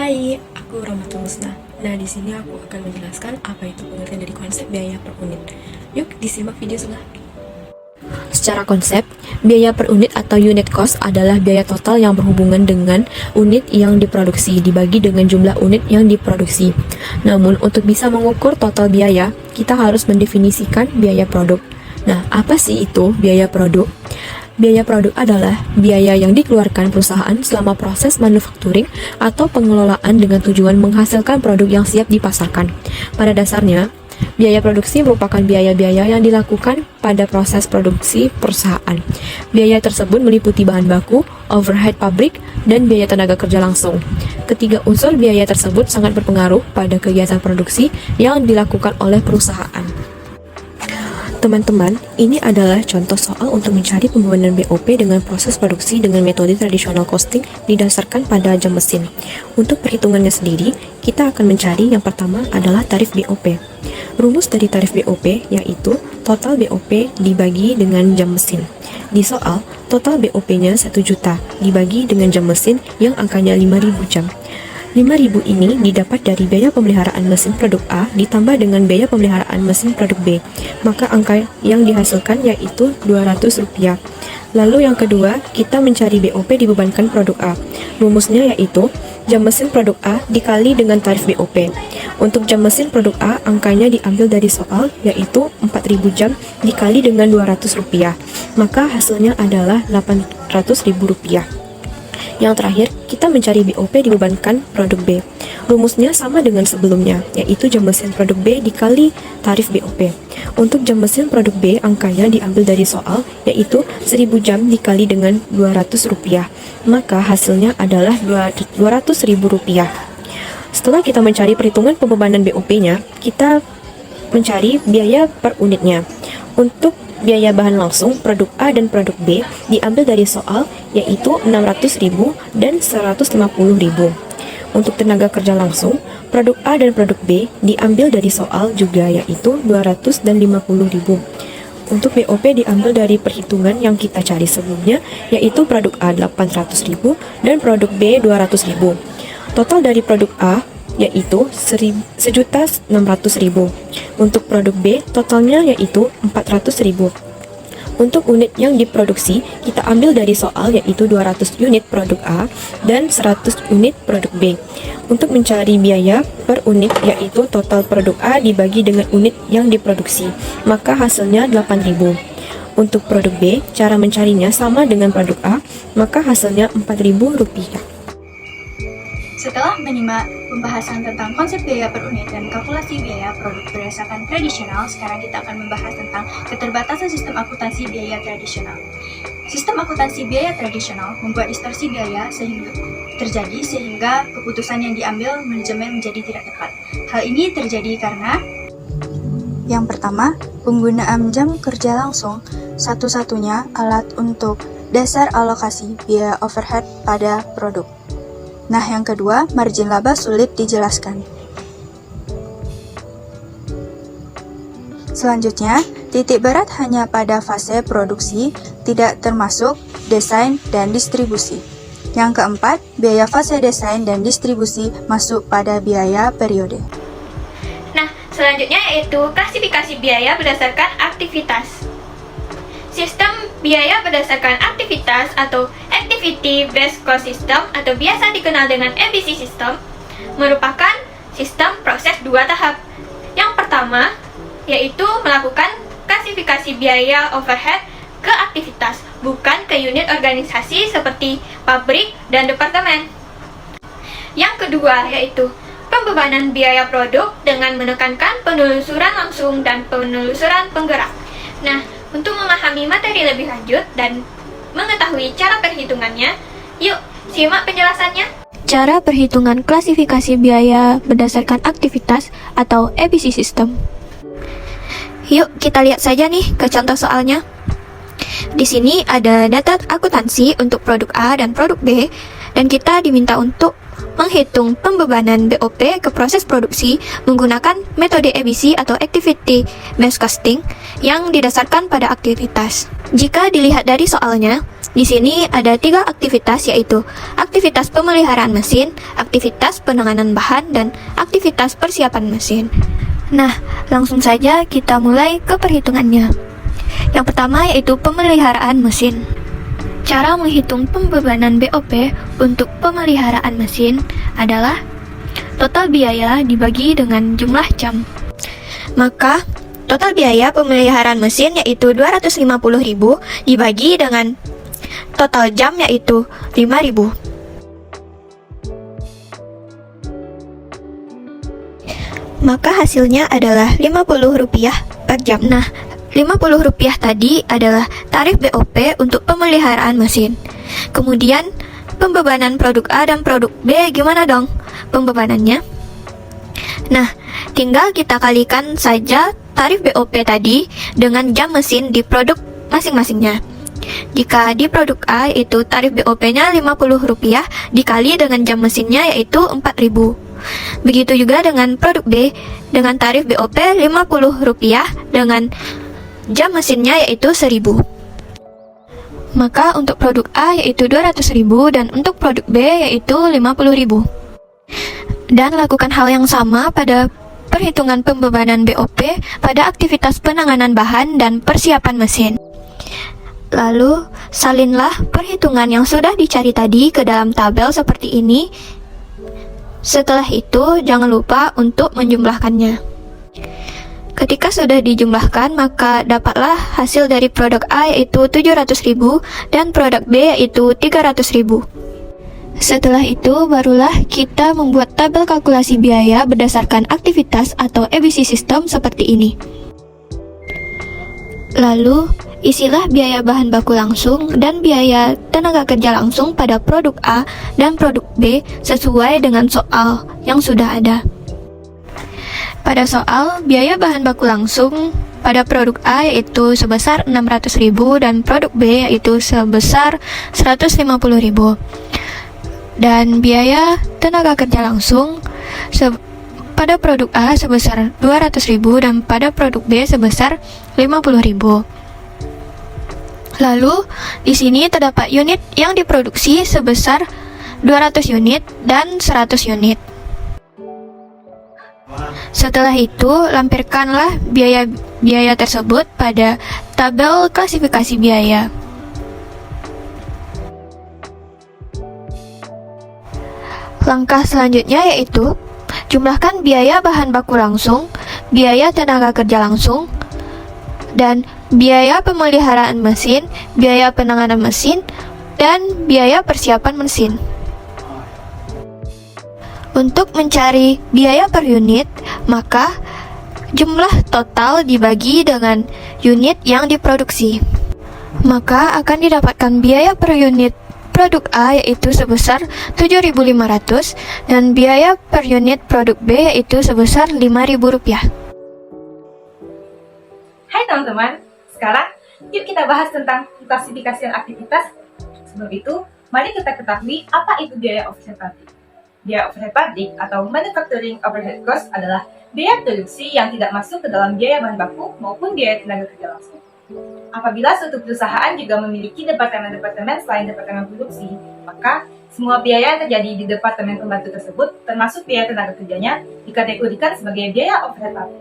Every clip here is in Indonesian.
Hai, aku Rahmatul Musna. Nah, di sini aku akan menjelaskan apa itu pengertian dari konsep biaya per unit. Yuk, disimak video sebelah. Secara konsep, biaya per unit atau unit cost adalah biaya total yang berhubungan dengan unit yang diproduksi dibagi dengan jumlah unit yang diproduksi. Namun, untuk bisa mengukur total biaya, kita harus mendefinisikan biaya produk. Nah, apa sih itu biaya produk? Biaya produk adalah biaya yang dikeluarkan perusahaan selama proses manufacturing atau pengelolaan dengan tujuan menghasilkan produk yang siap dipasarkan. Pada dasarnya, biaya produksi merupakan biaya-biaya yang dilakukan pada proses produksi perusahaan. Biaya tersebut meliputi bahan baku, overhead pabrik, dan biaya tenaga kerja langsung. Ketiga unsur biaya tersebut sangat berpengaruh pada kegiatan produksi yang dilakukan oleh perusahaan. Teman-teman, ini adalah contoh soal untuk mencari pembebanan BOP dengan proses produksi dengan metode tradisional costing didasarkan pada jam mesin. Untuk perhitungannya sendiri, kita akan mencari yang pertama adalah tarif BOP. Rumus dari tarif BOP yaitu total BOP dibagi dengan jam mesin. Di soal, total BOP-nya 1 juta dibagi dengan jam mesin yang angkanya 5.000 jam. 5.000 ini didapat dari biaya pemeliharaan mesin produk A ditambah dengan biaya pemeliharaan mesin produk B. Maka angka yang dihasilkan yaitu Rp200. Lalu yang kedua, kita mencari BOP dibebankan produk A. Rumusnya yaitu jam mesin produk A dikali dengan tarif BOP. Untuk jam mesin produk A, angkanya diambil dari soal yaitu 4.000 jam dikali dengan Rp200. Maka hasilnya adalah Rp800.000. Yang terakhir, kita mencari BOP dibebankan produk B. Rumusnya sama dengan sebelumnya, yaitu jam mesin produk B dikali tarif BOP. Untuk jam mesin produk B, angkanya diambil dari soal, yaitu 1.000 jam dikali dengan Rp200. Maka hasilnya adalah Rp200.000. Setelah kita mencari perhitungan pembebanan BOP-nya, kita mencari biaya per unitnya. Untuk biaya bahan langsung, produk A dan produk B diambil dari soal, yaitu 600.000 dan 150.000. Untuk tenaga kerja langsung, produk A dan produk B diambil dari soal juga, yaitu 200 dan 50.000. Untuk BOP diambil dari perhitungan yang kita cari sebelumnya, yaitu produk A 800.000 dan produk B 200.000. Total dari produk A yaitu 1.600.000. Untuk produk B, totalnya yaitu 400.000. Untuk unit yang diproduksi, kita ambil dari soal yaitu 200 unit produk A dan 100 unit produk B. Untuk mencari biaya per unit yaitu total produk A dibagi dengan unit yang diproduksi, maka hasilnya 8.000. Untuk produk B, cara mencarinya sama dengan produk A, maka hasilnya Rp4.000. Setelah menyimak pembahasan tentang konsep biaya per unit dan kalkulasi biaya produk berdasarkan tradisional, sekarang kita akan membahas tentang keterbatasan sistem akuntansi biaya tradisional. Sistem akuntansi biaya tradisional membuat distorsi biaya sehingga keputusan yang diambil manajemen menjadi tidak tepat. Hal ini terjadi karena yang pertama, penggunaan jam kerja langsung satu-satunya alat untuk dasar alokasi biaya overhead pada produk. Nah, yang kedua, margin laba sulit dijelaskan. Selanjutnya, titik berat hanya pada fase produksi, tidak termasuk desain dan distribusi. Yang keempat, biaya fase desain dan distribusi masuk pada biaya periode. Nah, selanjutnya yaitu klasifikasi biaya berdasarkan aktivitas. Sistem biaya berdasarkan aktivitas atau Activity Based Cost System atau biasa dikenal dengan ABC System merupakan sistem proses 2 tahap. Yang pertama yaitu melakukan klasifikasi biaya overhead ke aktivitas, bukan ke unit organisasi seperti pabrik dan departemen. Yang kedua yaitu pembebanan biaya produk dengan menekankan penelusuran langsung dan penelusuran penggerak. Nah, untuk memahami materi lebih lanjut dan mengetahui cara perhitungannya, yuk simak penjelasannya. Cara perhitungan klasifikasi biaya berdasarkan aktivitas atau ABC System. Yuk kita lihat saja nih ke contoh soalnya. Di sini ada data akuntansi untuk produk A dan produk B, dan kita diminta untuk menghitung pembebanan BOP ke proses produksi menggunakan metode ABC atau Activity Based Costing yang didasarkan pada aktivitas. Jika dilihat dari soalnya, di sini ada 3 aktivitas, yaitu aktivitas pemeliharaan mesin, aktivitas penanganan bahan, dan aktivitas persiapan mesin. Nah, langsung saja kita mulai ke perhitungannya. Yang pertama yaitu pemeliharaan mesin. Cara menghitung pembebanan BOP untuk pemeliharaan mesin adalah total biaya dibagi dengan jumlah jam. Maka, total biaya pemeliharaan mesin yaitu 250.000 dibagi dengan total jam yaitu 5.000. Maka hasilnya adalah Rp50 per jam. Nah, Rp50 tadi adalah tarif BOP untuk pemeliharaan mesin. Kemudian, pembebanan produk A dan produk B gimana dong pembebanannya? Nah, tinggal kita kalikan saja tarif BOP tadi dengan jam mesin di produk masing-masingnya. Jika di produk A itu tarif BOP-nya Rp50 dikali dengan jam mesinnya yaitu Rp4.000. Begitu juga dengan produk B dengan tarif BOP Rp50 dengan jam mesinnya yaitu 1.000. Maka untuk produk A yaitu 200.000 dan untuk produk B yaitu 50.000. Dan lakukan hal yang sama pada perhitungan pembebanan BOP pada aktivitas penanganan bahan dan persiapan mesin. Lalu, salinlah perhitungan yang sudah dicari tadi ke dalam tabel seperti ini. Setelah itu, jangan lupa untuk menjumlahkannya. Ketika sudah dijumlahkan, maka dapatlah hasil dari produk A yaitu 700.000 dan produk B yaitu 300.000. Setelah itu, barulah kita membuat tabel kalkulasi biaya berdasarkan aktivitas atau ABC system seperti ini. Lalu, isilah biaya bahan baku langsung dan biaya tenaga kerja langsung pada produk A dan produk B sesuai dengan soal yang sudah ada. Pada soal, biaya bahan baku langsung pada produk A yaitu sebesar 600.000 dan produk B yaitu sebesar 150.000. Dan biaya tenaga kerja langsung pada produk A sebesar 200.000 dan pada produk B sebesar 50.000. Lalu, di sini terdapat unit yang diproduksi sebesar 200 unit dan 100 unit. Setelah itu, lampirkanlah biaya tersebut pada tabel klasifikasi biaya. Langkah selanjutnya yaitu jumlahkan biaya bahan baku langsung, biaya tenaga kerja langsung, dan biaya pemeliharaan mesin, biaya penanganan mesin, dan biaya persiapan mesin. Untuk mencari biaya per unit, maka jumlah total dibagi dengan unit yang diproduksi. Maka akan didapatkan biaya per unit produk A yaitu sebesar 7.500 dan biaya per unit produk B yaitu sebesar Rp5.000. Hai teman-teman, sekarang yuk kita bahas tentang klasifikasi aktivitas. Sebelum itu, mari kita ketahui apa itu biaya overhead pabrik. Biaya overhead pabrik atau manufacturing overhead cost adalah biaya produksi yang tidak masuk ke dalam biaya bahan baku maupun biaya tenaga kerja langsung. Apabila suatu perusahaan juga memiliki departemen-departemen selain departemen produksi, maka semua biaya yang terjadi di departemen pembantu tersebut, termasuk biaya tenaga kerjanya, dikategorikan sebagai biaya overhead pabrik.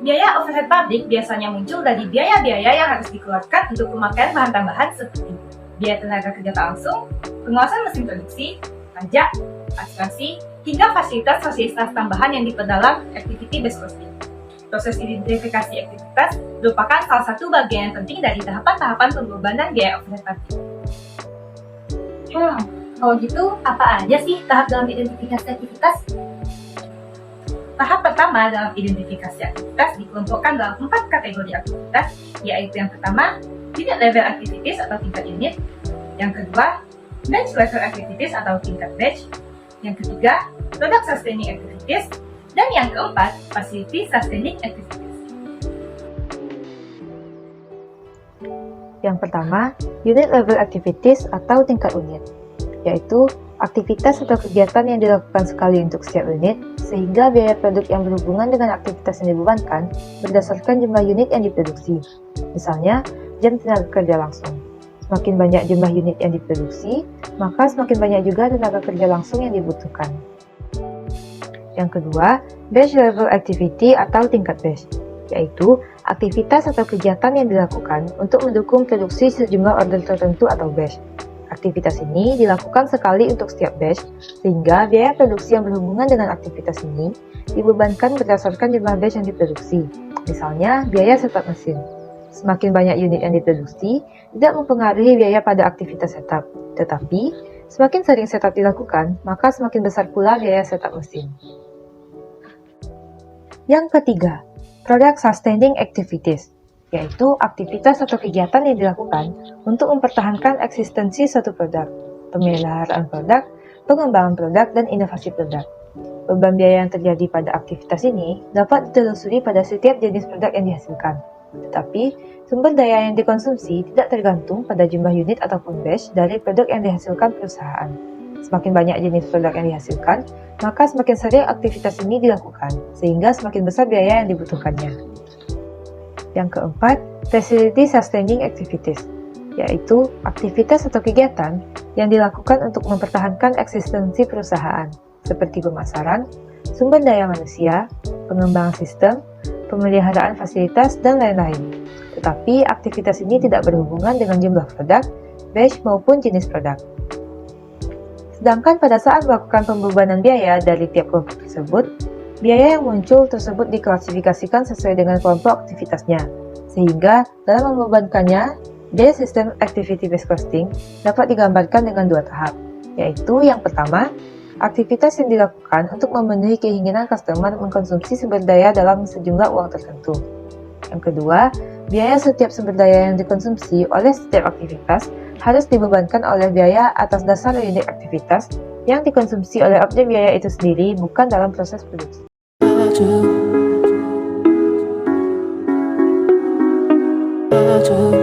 Biaya overhead pabrik biasanya muncul dari biaya-biaya yang harus dikeluarkan untuk pemakaian bahan tambahan seperti biaya tenaga kerja tak langsung, pengawasan mesin produksi, pajak, asuransi, hingga fasilitas-fasilitas tambahan yang diperdalam activity-based costing. Proses identifikasi aktivitas merupakan salah satu bagian yang penting dari tahapan-tahapan pembebanan biaya overhead pabrik. Kalau gitu, apa aja sih tahap dalam identifikasi aktivitas? Tahap pertama dalam identifikasi aktivitas dikelompokkan dalam 4 kategori aktivitas, yaitu yang pertama, unit level activities atau tingkat unit, yang kedua, batch level activities atau tingkat batch, yang ketiga, product sustaining activities, dan yang keempat, facility sustaining activities. Yang pertama, unit level activities atau tingkat unit, yaitu Aktivitas atau kegiatan yang dilakukan sekali untuk setiap unit, sehingga biaya produk yang berhubungan dengan aktivitas yang dibebankan berdasarkan jumlah unit yang diproduksi. Misalnya, jam tenaga kerja langsung. Semakin banyak jumlah unit yang diproduksi, maka semakin banyak juga tenaga kerja langsung yang dibutuhkan. Yang kedua, batch level activity atau tingkat batch, yaitu aktivitas atau kegiatan yang dilakukan untuk mendukung produksi sejumlah order tertentu atau batch. Aktivitas ini dilakukan sekali untuk setiap batch, sehingga biaya produksi yang berhubungan dengan aktivitas ini dibebankan berdasarkan jumlah batch yang diproduksi. Misalnya, biaya setup mesin. Semakin banyak unit yang diproduksi, tidak mempengaruhi biaya pada aktivitas setup. Tetapi, semakin sering setup dilakukan, maka semakin besar pula biaya setup mesin. Yang ketiga, product sustaining activities, yaitu aktivitas atau kegiatan yang dilakukan untuk mempertahankan eksistensi suatu produk, pemeliharaan produk, pengembangan produk, dan inovasi produk. Beban biaya yang terjadi pada aktivitas ini dapat ditelusuri pada setiap jenis produk yang dihasilkan. Tetapi, sumber daya yang dikonsumsi tidak tergantung pada jumlah unit ataupun batch dari produk yang dihasilkan perusahaan. Semakin banyak jenis produk yang dihasilkan, maka semakin sering aktivitas ini dilakukan, sehingga semakin besar biaya yang dibutuhkannya. Yang keempat, facility sustaining activities, yaitu aktivitas atau kegiatan yang dilakukan untuk mempertahankan eksistensi perusahaan, seperti pemasaran, sumber daya manusia, pengembangan sistem, pemeliharaan fasilitas, dan lain-lain. Tetapi aktivitas ini tidak berhubungan dengan jumlah produk, batch maupun jenis produk. Sedangkan pada saat melakukan pembebanan biaya dari tiap kelompok tersebut, biaya yang muncul tersebut diklasifikasikan sesuai dengan kelompok aktivitasnya, sehingga dalam membebankannya, biaya sistem activity-based costing dapat digambarkan dengan dua tahap, yaitu yang pertama, aktivitas yang dilakukan untuk memenuhi keinginan customer mengkonsumsi sumber daya dalam sejumlah uang tertentu. Yang kedua, biaya setiap sumber daya yang dikonsumsi oleh setiap aktivitas harus dibebankan oleh biaya atas dasar unit aktivitas yang dikonsumsi oleh objek biaya itu sendiri, bukan dalam proses produksi. I do.